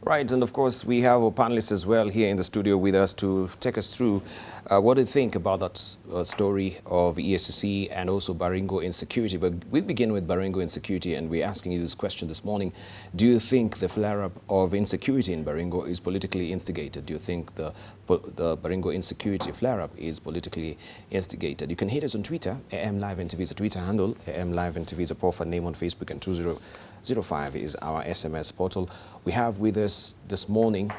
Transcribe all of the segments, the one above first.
Right, and of course we have our panelists as well here in the studio with us to take us through what they think about that story of ESCC and also Baringo insecurity. But we begin with Baringo insecurity, and we're asking you this question this morning. Do you think the flare-up of insecurity in Baringo is politically instigated? Do you think the Baringo insecurity flare-up is politically instigated? You can hit us on Twitter. AM Live NTV is a Twitter handle. AM Live NTV is a profile name on Facebook, and 2005 is our SMS portal. We have with us this morning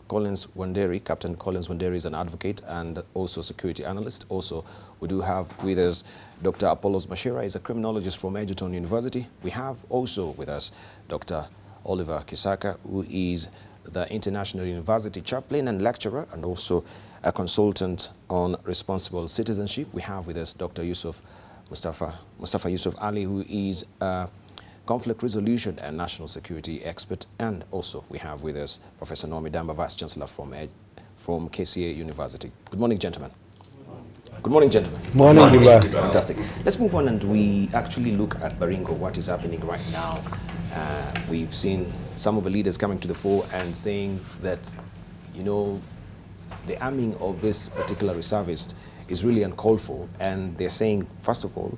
Collins Wanderi. Captain Collins Wanderi is an advocate and also security analyst. Also, we do have with us Dr. Apollos Machira, is a criminologist from Edgerton University. We have also with us Dr. Oliver Kisaka, who is the International University chaplain and lecturer and also a consultant on responsible citizenship. We have with us Dr. Mustafa Yusuf Ali, who is a conflict resolution and national security expert, and also we have with us Professor Noah Midamba, Vice Chancellor from KCA University. Good morning, gentlemen. Good morning, gentlemen. Morning, Fantastic. Let's move on and we actually look at Baringo, what is happening right now. We've seen some of the leaders coming to the fore and saying that, you know, the arming of this particular reservist is really uncalled for, and they're saying, first of all,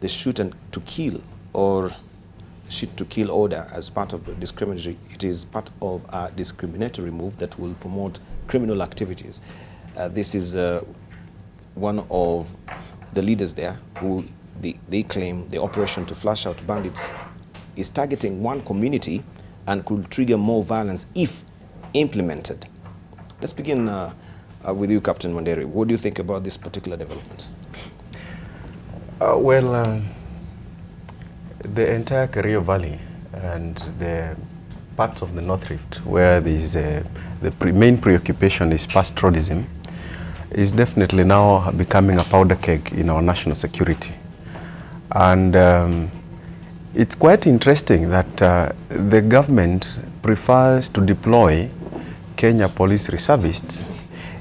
the shoot to kill or shoot to kill order as part of discriminatory, it is part of a discriminatory move that will promote criminal activities. This is one of the leaders there who they claim the operation to flush out bandits is targeting one community and could trigger more violence if implemented. Let's begin with you, Captain Wanderi. What do you think about this particular development? The entire Kerio Valley and the parts of the North Rift where there is main preoccupation is pastoralism is definitely now becoming a powder keg in our national security. And it's quite interesting that the government prefers to deploy Kenya Police Reservists,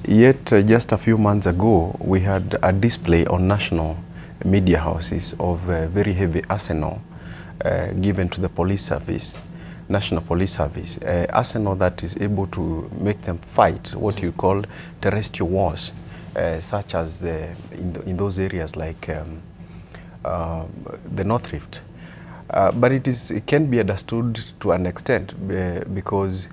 yet just a few months ago we had a display on national media houses of a very heavy arsenal given to the police service, National Police Service, arsenal that is able to make them fight what you call terrestrial wars, such as in those areas like the North Rift. But it can be understood to an extent because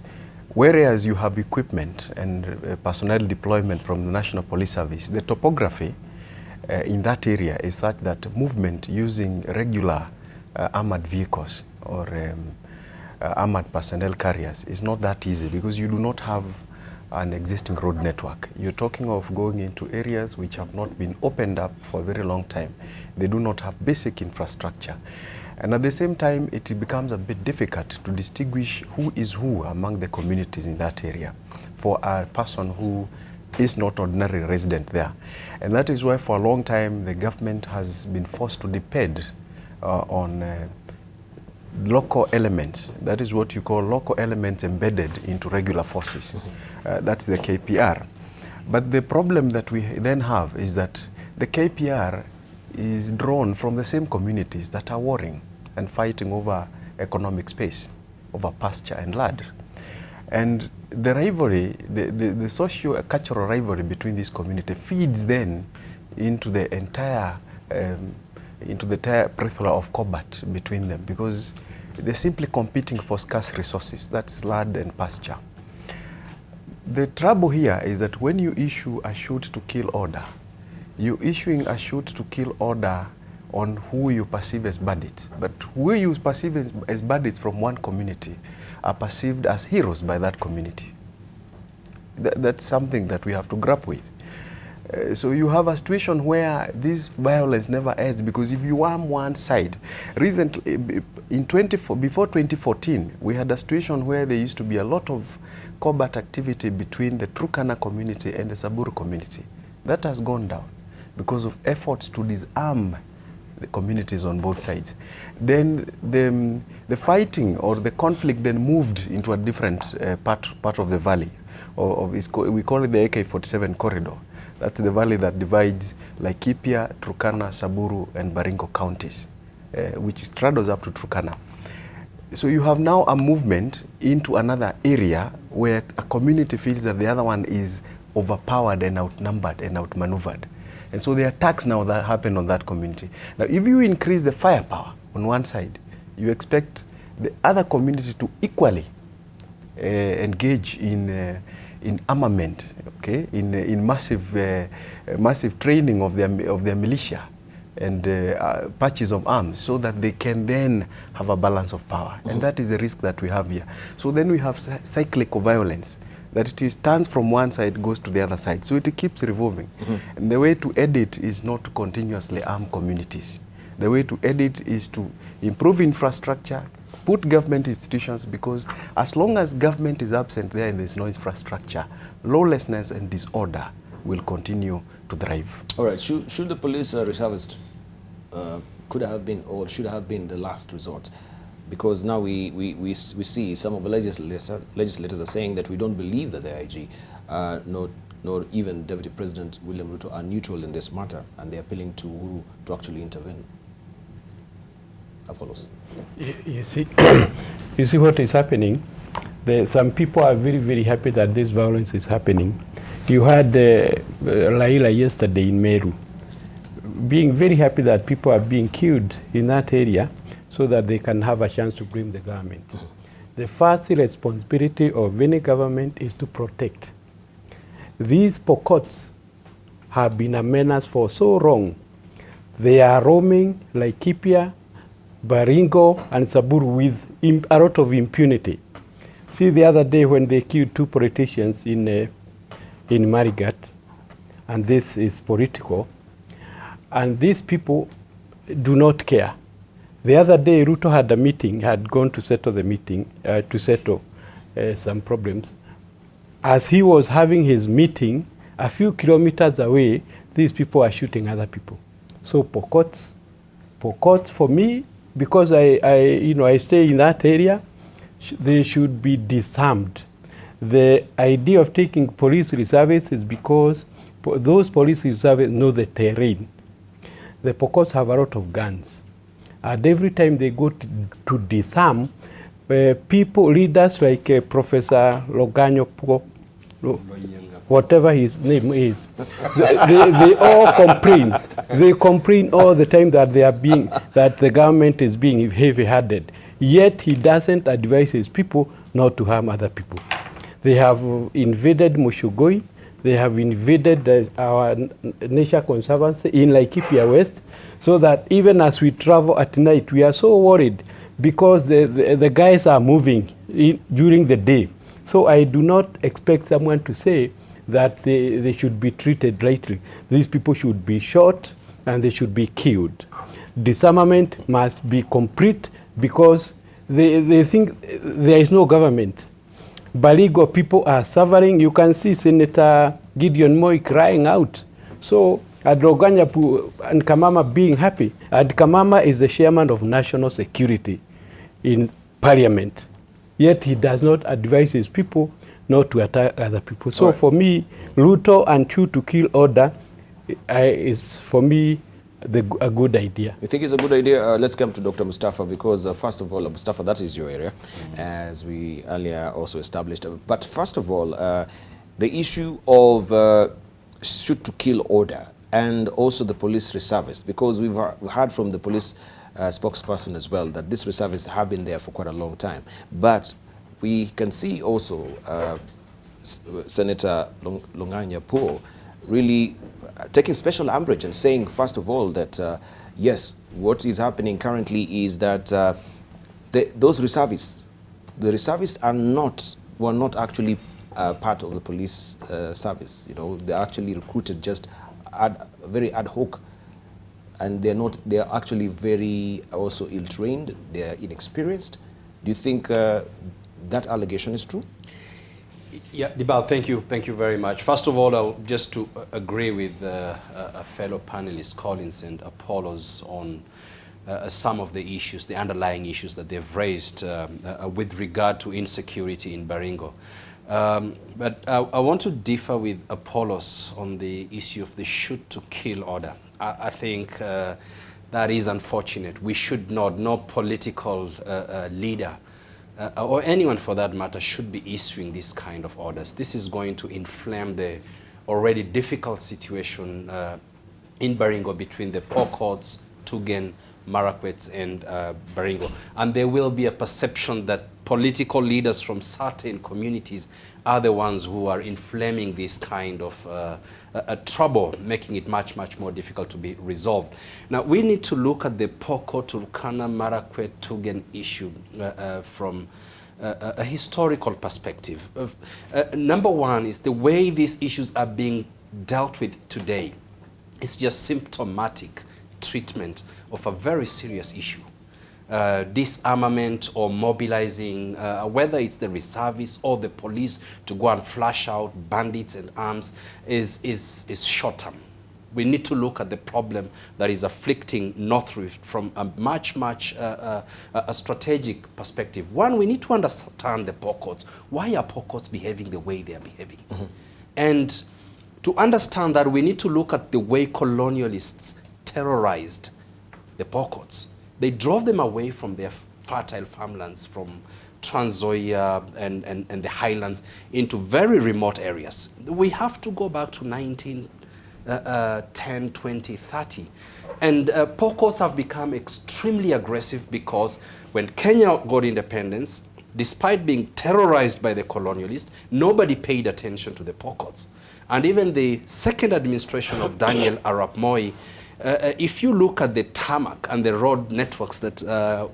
whereas you have equipment and personnel deployment from the National Police Service, the topography in that area is such that movement using regular armored vehicles or armored personnel carriers is not that easy because you do not have an existing road network. You're talking of going into areas which have not been opened up for a very long time. They do not have basic infrastructure. And at the same time, it becomes a bit difficult to distinguish who is who among the communities in that area for a person who is not ordinary resident there. And that is why for a long time the government has been forced to depend on local elements. That is what you call local elements embedded into regular forces. That's the KPR. But the problem that we then have is that the KPR is drawn from the same communities that are warring and fighting over economic space, over pasture and land. And the rivalry, the socio-cultural rivalry between these communities feeds then into the entire plethora of combat between them because they're simply competing for scarce resources, that's land and pasture. The trouble here is that when you issue a shoot to kill order, you're issuing a shoot to kill order on who you perceive as bandits. But who you perceive as bandits from one community are perceived as heroes by that community. That's something that we have to grapple with. So you have a situation where this violence never ends because if you arm one side, recently, before 2014, we had a situation where there used to be a lot of combat activity between the Turkana community and the Samburu community. That has gone down because of efforts to disarm the communities on both sides. Then the fighting or the conflict then moved into a different part of the valley. We call it the AK-47 corridor. That's the valley that divides Laikipia, Turkana, Samburu, and Baringo counties, which straddles up to Turkana. So you have now a movement into another area where a community feels that the other one is overpowered and outnumbered and outmaneuvered. And so the attacks now that happen on that community. Now, if you increase the firepower on one side, you expect the other community to equally engage in armament, okay, in massive training of their militia and patches of arms, so that they can then have a balance of power. And that is the risk that we have here. So then we have cyclical violence, that it turns from one side, goes to the other side. So it keeps revolving. And the way to end it is not to continuously arm communities. The way to end it is to improve infrastructure, put government institutions, because as long as government is absent there and there's no infrastructure, lawlessness and disorder will continue to thrive. All right, should the police reservist could have been or should have been the last resort? Because now we see some of the legislators are saying that we don't believe that the IG, nor even Deputy President William Ruto are neutral in this matter, and they're appealing to Uhuru to actually intervene. Apollos. You see, you see what is happening. Some people are very, very happy that this violence is happening. You had Laila yesterday in Meru, being very happy that people are being killed in that area so that they can have a chance to blame the government. The first responsibility of any government is to protect. These Pokots have been a menace for so long. They are roaming like Kipia, Baringo and Saburu with a lot of impunity. See, the other day when they killed 2 politicians in Marigat, and this is political, and these people do not care. The other day Ruto had a meeting, had gone to settle the meeting, to settle some problems. As he was having his meeting, a few kilometers away, these people are shooting other people. So Pokots for me, because I stay in that area, they should be disarmed. The idea of taking police reservists is because those police reservists know the terrain. The Pokots have a lot of guns. And every time they go to disarm, leaders like Professor whatever his name is, they all complain. They complain all the time that that the government is being heavy-handed. Yet he doesn't advise his people not to harm other people. They have invaded Mushugoi. They have invaded our Nature Conservancy in Laikipia West, so that even as we travel at night, we are so worried because the guys are moving during the day. So I do not expect someone to say that they should be treated lightly. These people should be shot and they should be killed. Disarmament must be complete because they think there is no government. Baringo people are suffering. You can see Senator Gideon Moi crying out. So Adroganyapu and Kamama being happy. And Kamama is the chairman of national security in parliament. Yet he does not advise his people not to attack other people. So for me, Ruto and Chu to kill order is for me a good idea. You think it's a good idea? Let's come to Dr. Mustafa, because first of all, Mustafa, that is your area, as we earlier also established. But first of all, the issue of shoot to kill order and also the police reservists, because we've heard from the police spokesperson as well that these reservists have been there for quite a long time. But we can see also Senator Longanya Pool really taking special umbrage and saying, first of all, that yes, what is happening currently is that those reservists, the reservists were not actually part of the police service. You know, they're actually recruited just very ad hoc, and they're actually very also ill-trained, they're inexperienced. Do you think that allegation is true? Yeah, Debarl, thank you very much. First of all, just to agree with a fellow panelist, Collins and Apollos, on some of the issues, the underlying issues that they've raised with regard to insecurity in Baringo. But I want to differ with Apollos on the issue of the shoot-to-kill order. I think That is unfortunate. We should not, no political leader or anyone for that matter should be issuing this kind of orders. This is going to inflame the already difficult situation in Baringo between the Pokots, Tugen, Marakwet, and Baringo. And there will be a perception that political leaders from certain communities are the ones who are inflaming this kind of trouble, making it much, much more difficult to be resolved. Now, we need to look at the Pokot, Turkana, Marakwet, Tugen issue from a historical perspective. Number one is the way these issues are being dealt with today. It's just symptomatic treatment of a very serious issue. Disarmament or mobilizing, whether it's the reservists or the police to go and flush out bandits and arms is short-term. We need to look at the problem that is afflicting North Rift from a much a strategic perspective. One, we need to understand the Pokots. Why are Pokots behaving the way they are behaving? Mm-hmm. And to understand that, we need to look at the way colonialists terrorized the Pokots. They drove them away from their fertile farmlands, from Trans Nzoia and the highlands into very remote areas. We have to go back to 1910, 20, 30. And Pokots have become extremely aggressive because when Kenya got independence, despite being terrorized by the colonialists, nobody paid attention to the Pokots. And even the second administration of Daniel Arap Moi, if you look at the tarmac and the road networks that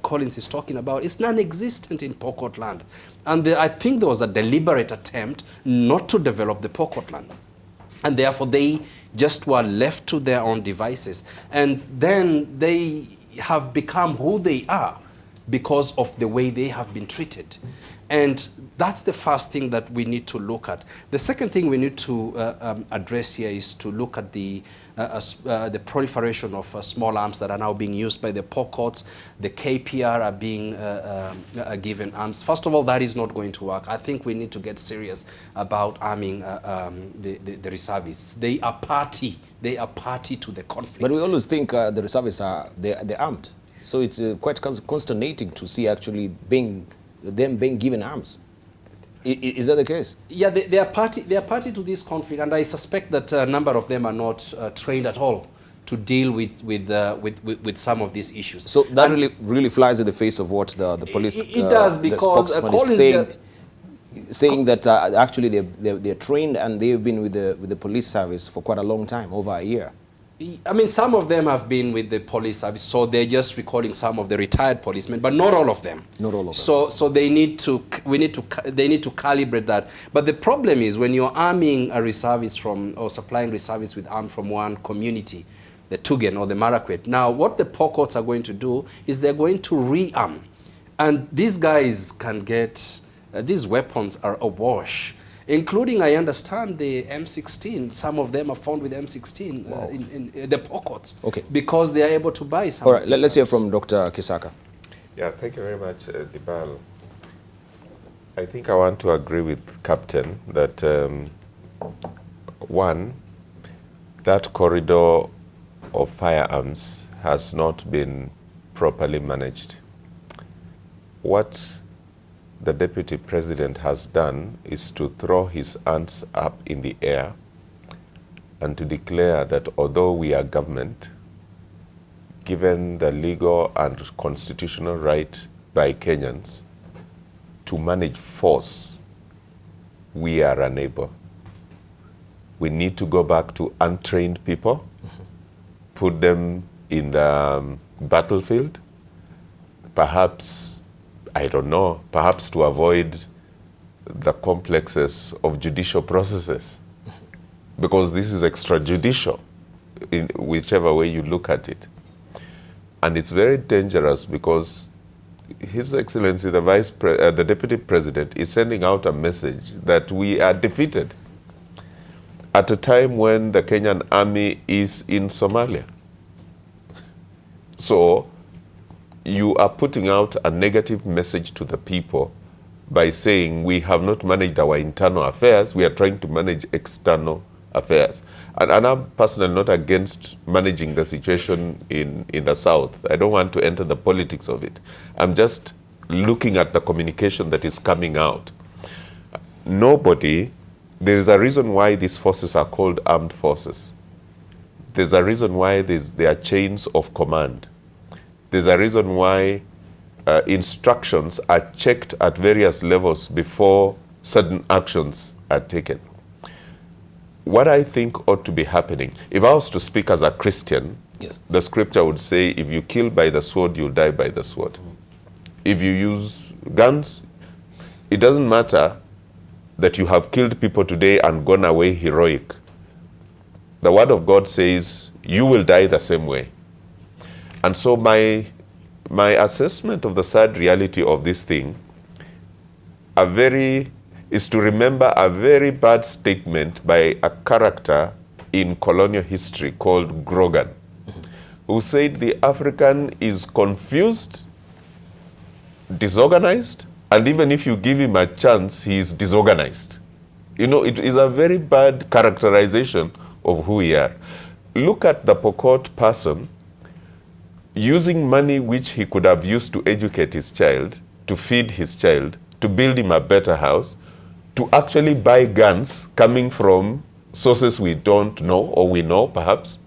Collins is talking about, it's non-existent in Pokot land. And I think there was a deliberate attempt not to develop the Pokot land. And therefore, they just were left to their own devices. And then they have become who they are because of the way they have been treated. And that's the first thing that we need to look at. The second thing we need to address here is to look at the proliferation of small arms that are now being used by the Pokots. The KPR are being given arms. First of all, that is not going to work. I think we need to get serious about arming the reservists. They are party to the conflict. But we always think the reservists they're armed. So it's quite consternating to see actually them being given arms. Is that the case? Yeah, they are party to this conflict, and I suspect that a number of them are not trained at all to deal with some of these issues. So that really flies in the face of what the police it does, because is saying that actually they're trained and they've been with the police service for quite a long time, over a year. I mean, some of them have been with the police service, so they're just recalling some of the retired policemen, but not all of them. Not all of them. So they need to calibrate that. But the problem is when you're arming a reservist or supplying reservists with arms from one community, the Tugen or the Marakwet. Now, what the Pokots are going to do is they're going to rearm, and these guys can get these weapons are awash. Including, I understand, the M16. Some of them are found with M16 wow. in the Pokots. Okay. Because they are able to buy some. All right, let's hear from Dr. Kisaka. Yeah, thank you very much, Debarl. I think I want to agree with Captain that, one, that corridor of firearms has not been properly managed. What the Deputy President has done is to throw his hands up in the air and to declare that although we are government, given the legal and constitutional right by Kenyans to manage force, we are unable. We need to go back to untrained people, put them in the battlefield, perhaps, I don't know, perhaps to avoid the complexes of judicial processes, because this is extrajudicial in whichever way you look at it. And it's very dangerous because His Excellency, the Deputy President, is sending out a message that we are defeated at a time when the Kenyan army is in Somalia. So you are putting out a negative message to the people by saying we have not managed our internal affairs, we are trying to manage external affairs. And I'm personally not against managing the situation in the South. I don't want to enter the politics of it. I'm just looking at the communication that is coming out. There is a reason why these forces are called armed forces. There's a reason why there are chains of command. There's a reason why instructions are checked at various levels before certain actions are taken. What I think ought to be happening, if I was to speak as a Christian, yes, the scripture would say, if you kill by the sword, you'll die by the sword. Mm-hmm. If you use guns, it doesn't matter that you have killed people today and gone away heroic. The word of God says, you will die the same way. And so my assessment of the sad reality of this thing is to remember a very bad statement by a character in colonial history called Grogan, who said the African is confused, disorganized, and even if you give him a chance, he is disorganized. You know, it is a very bad characterization of who we are. Look at the Pokot person using money which he could have used to educate his child, to feed his child, to build him a better house, to actually buy guns coming from sources we don't know, or we know perhaps,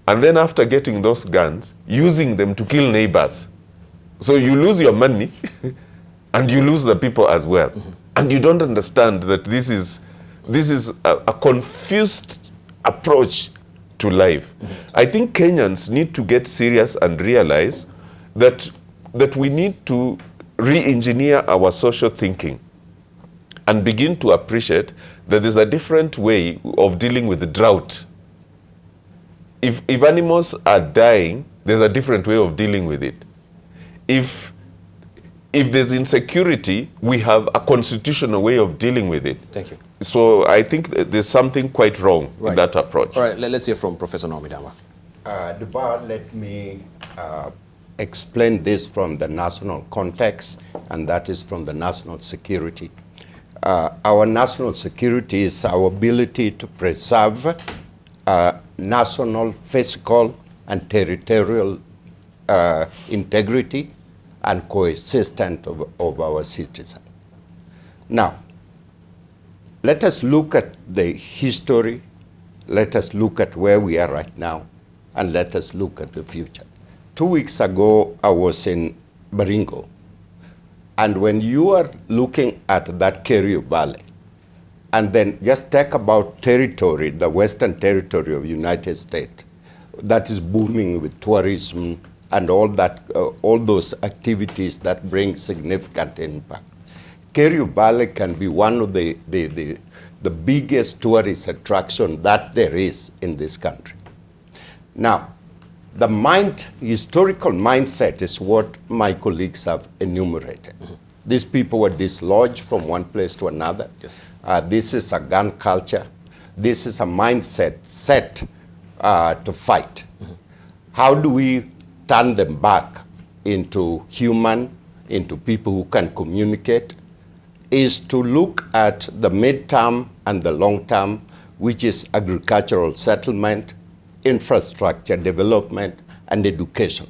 and then after getting those guns, using them to kill neighbors. So you lose your money and you lose the people as well. Mm-hmm. And you don't understand that this is a confused approach to life. Mm-hmm. I think Kenyans need to get serious and realize that we need to re-engineer our social thinking and begin to appreciate that there's a different way of dealing with the drought. If animals are dying, there's a different way of dealing with it. If there's insecurity, we have a constitutional way of dealing with it. Thank you. So I think there's something quite wrong in that approach. All right, let's hear from Professor Noah Midamba. Debarl, let me explain this from the national context, and that is from the national security. Our national security is our ability to preserve national, physical, and territorial integrity and coexistence of our citizens. Now, let us look at the history, let us look at where we are right now, and let us look at the future. 2 weeks ago, I was in Baringo, and when you are looking at that Kenya Valley, and then just talk about territory, the western territory of the United States, that is booming with tourism and all that, all those activities that bring significant impact. Kenya Valley can be one of the biggest tourist attraction that there is in this country. Now, the historical mindset is what my colleagues have enumerated. Mm-hmm. These people were dislodged from one place to another. Yes. This is a gun culture. This is a mindset set to fight. Mm-hmm. How do we turn them back into human, into people who can communicate? Is to look at the mid-term and the long-term, which is agricultural settlement, infrastructure development, and education.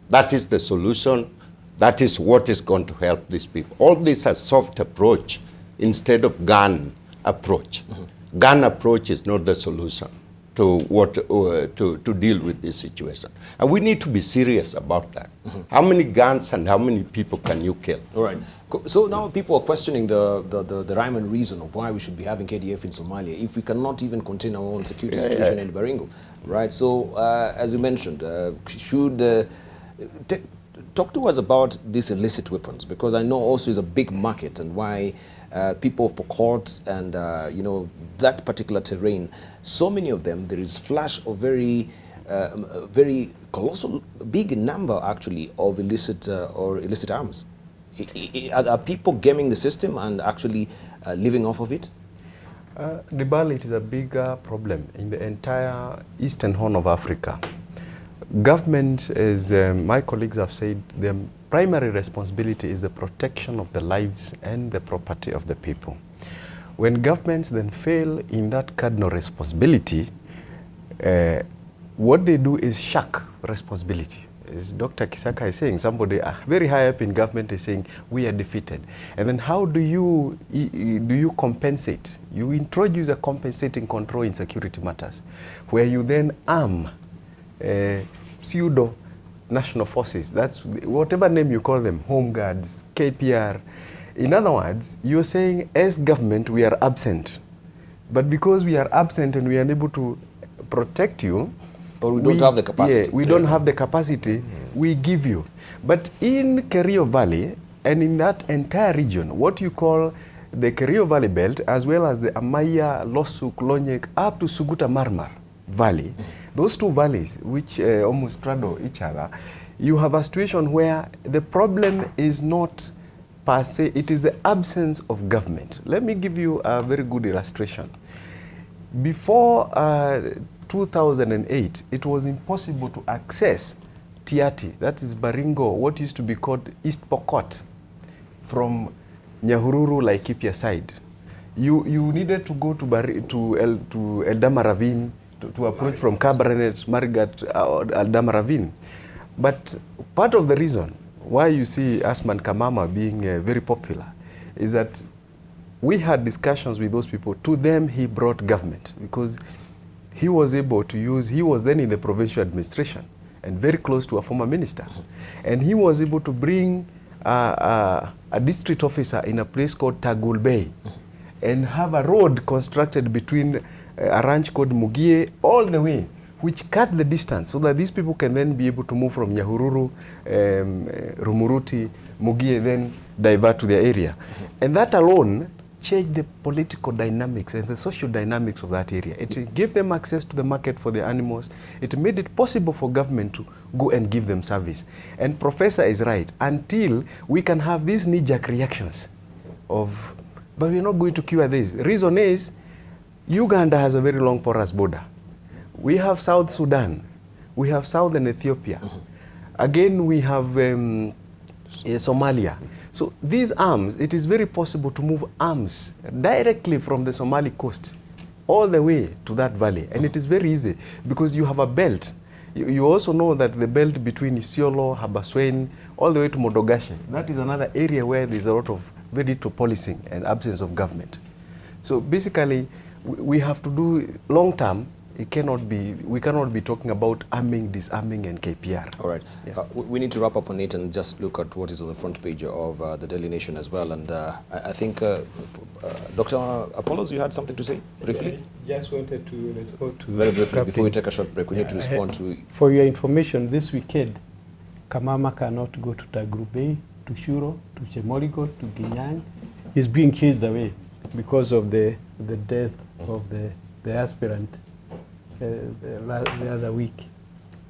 That is the solution. That is what is going to help these people. All this has soft approach instead of gun approach. Mm-hmm. Gun approach is not the solution to deal with this situation. And we need to be serious about that. Mm-hmm. How many guns and how many people can you kill? All right. So now people are questioning the rhyme and reason of why we should be having KDF in Somalia if we cannot even contain our own security situation in Baringo, right? So as you mentioned, talk to us about these illicit weapons, because I know also is a big market, and why people of Pokot and that particular terrain, so many of them, there is flash of very colossal, big number actually of illicit arms. Are people gaming the system and actually living off of it? Debarl, it is a bigger problem in the entire eastern horn of Africa. Government, as my colleagues have said, the primary responsibility is the protection of the lives and the property of the people. When governments then fail in that cardinal responsibility, what they do is shirk responsibility. As Dr. Kisaka is saying, somebody very high up in government is saying, we are defeated. And then how do you compensate? You introduce a compensating control in security matters, where you then arm pseudo national forces. That's whatever name you call them, home guards, KPR. In other words, you're saying as government we are absent. But because we are absent and we are unable to protect you, or we don't have the capacity. Yeah, we don't have the capacity, we give you. But in Kerio Valley and in that entire region, what you call the Kerio Valley belt, as well as the Amaya, Losuk, Lonyek, up to Suguta Marmar Valley, those two valleys which almost straddle each other, you have a situation where the problem is not per se, it is the absence of government. Let me give you a very good illustration. Before 2008, it was impossible to access Tiati, that is Baringo, what used to be called East Pokot, from Nyahururu, Laikipia side. You needed to go to Eldama Ravine to approach from Kabarnet, Marigat, Eldama Ravine. But part of the reason why you see Asman Kamama being very popular is that we had discussions with those people. To them, he brought government because he was able to use, he was then in the provincial administration and very close to a former minister. And he was able to bring a district officer in a place called Tagul Bay and have a road constructed between a ranch called Mugie all the way, which cut the distance so that these people can then be able to move from Nyahururu, Rumuruti, Mugie, then divert to their area. And that alone changed the political dynamics and the social dynamics of that area. It gave them access to the market for the animals. It made it possible for government to go and give them service. And Professor is right, until we can have these knee-jerk reactions of, but we're not going to cure this. Reason is, Uganda has a very long porous border. We have South Sudan. We have Southern Ethiopia. Again, we have Somalia. So these arms, it is very possible to move arms directly from the Somali coast all the way to that valley. And it is very easy because you have a belt. You also know that the belt between Isiolo, Habaswein, all the way to Modogashe, that is another area where there's a lot of very little policing and absence of government. So basically, we have to do long term. We cannot be talking about arming, disarming, and KPR. All right. Yeah. We need to wrap up on it and just look at what is on the front page of the Daily Nation as well. And I think, Dr. Apollos, you had something to say briefly? Just wanted to respond to very briefly, Captain. before we take a short break, we need to respond to... For your information, this weekend, Kamama cannot go to Tagrube, to Shuro, to Chemoligo, to Ginyang. He's being chased away because of the death of the aspirant the other week.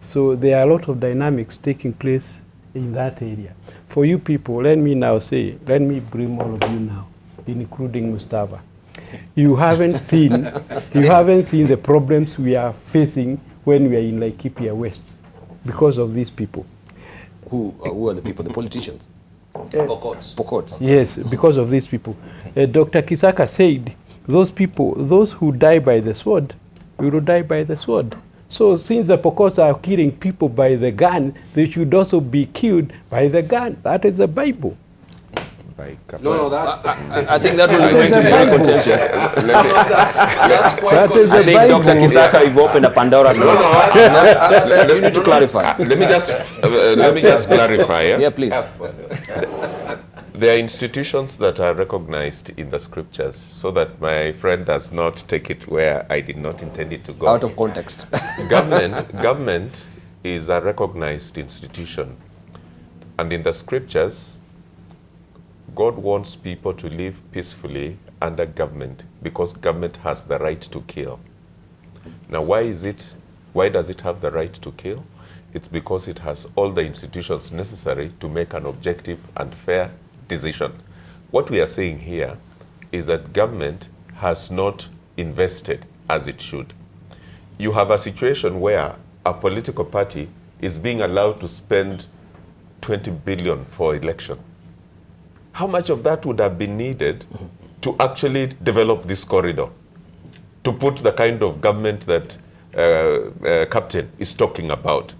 So there are a lot of dynamics taking place in that area. For you people, let me bring all of you now, including Mustafa. You haven't seen the problems we are facing when we are in Laikipia West because of these people. Who are the people, the politicians? Pokot. Pokot. Yes, because of these people. Dr. Kisaka said, those people, those who die by the sword, will die by the sword. So since the Pokots are killing people by the gun, they should also be killed by the gun. That is the Bible. No, that's... I think that will be going to be very contentious. that's quite That is I the think Bible. Dr. Kisaka, you've opened a Pandora's box. You need to clarify. Let me just clarify. Yeah, please. There are institutions that are recognized in the scriptures, so that my friend does not take it where I did not intend it to go. Out of context. Government is a recognized institution. And in the scriptures, God wants people to live peacefully under government because government has the right to kill. Now, why does it have the right to kill? It's because it has all the institutions necessary to make an objective and fair decision. What we are saying here is that government has not invested as it should. You have a situation where a political party is being allowed to spend 20 billion for election. How much of that would have been needed to actually develop this corridor, to put the kind of government that Captain is talking about,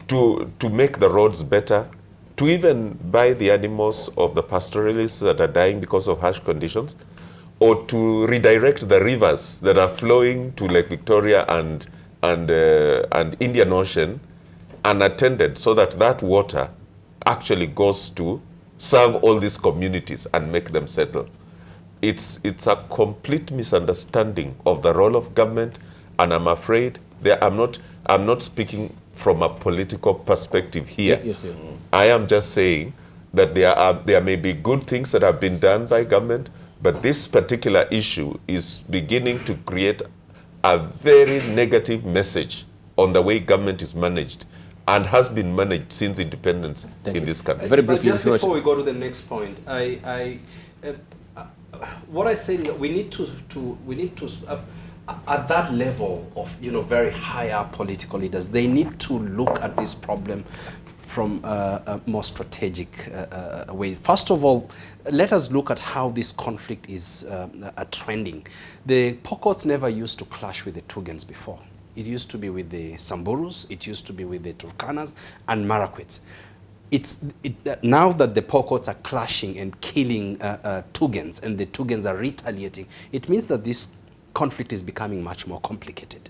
to make the roads better, to even buy the animals of the pastoralists that are dying because of harsh conditions, or to redirect the rivers that are flowing to Lake Victoria and Indian Ocean unattended, so that that water actually goes to serve all these communities and make them settle. It's a complete misunderstanding of the role of government, and I'm afraid that I'm not speaking from a political perspective here. Yes. I am just saying that there may be good things that have been done by government, but this particular issue is beginning to create a very negative message on the way government is managed and has been managed since independence in this country. Very But briefly, just before we go to the next point, what I say is that we need to at that level of very higher political leaders, they need to look at this problem from a more strategic way. First of all, let us look at how this conflict is trending. The Pokots never used to clash with the Tugans before. It used to be with the Samburus, it used to be with the Turkanas and Marakwets. Now that the Pokots are clashing and killing Tugans, and the Tugans are retaliating, it means that this conflict is becoming much more complicated.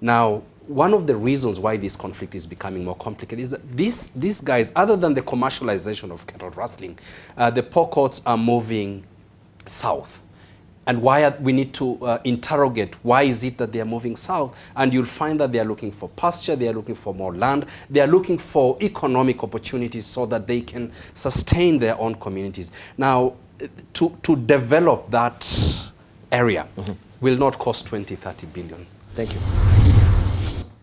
Now, one of the reasons why this conflict is becoming more complicated is that these guys, other than the commercialization of cattle rustling, the Pokots are moving south. And we need to interrogate why is it that they are moving south, and you'll find that they are looking for pasture, they are looking for more land, they are looking for economic opportunities so that they can sustain their own communities. Now, to develop that area will not cost 20, 30 billion. Thank you.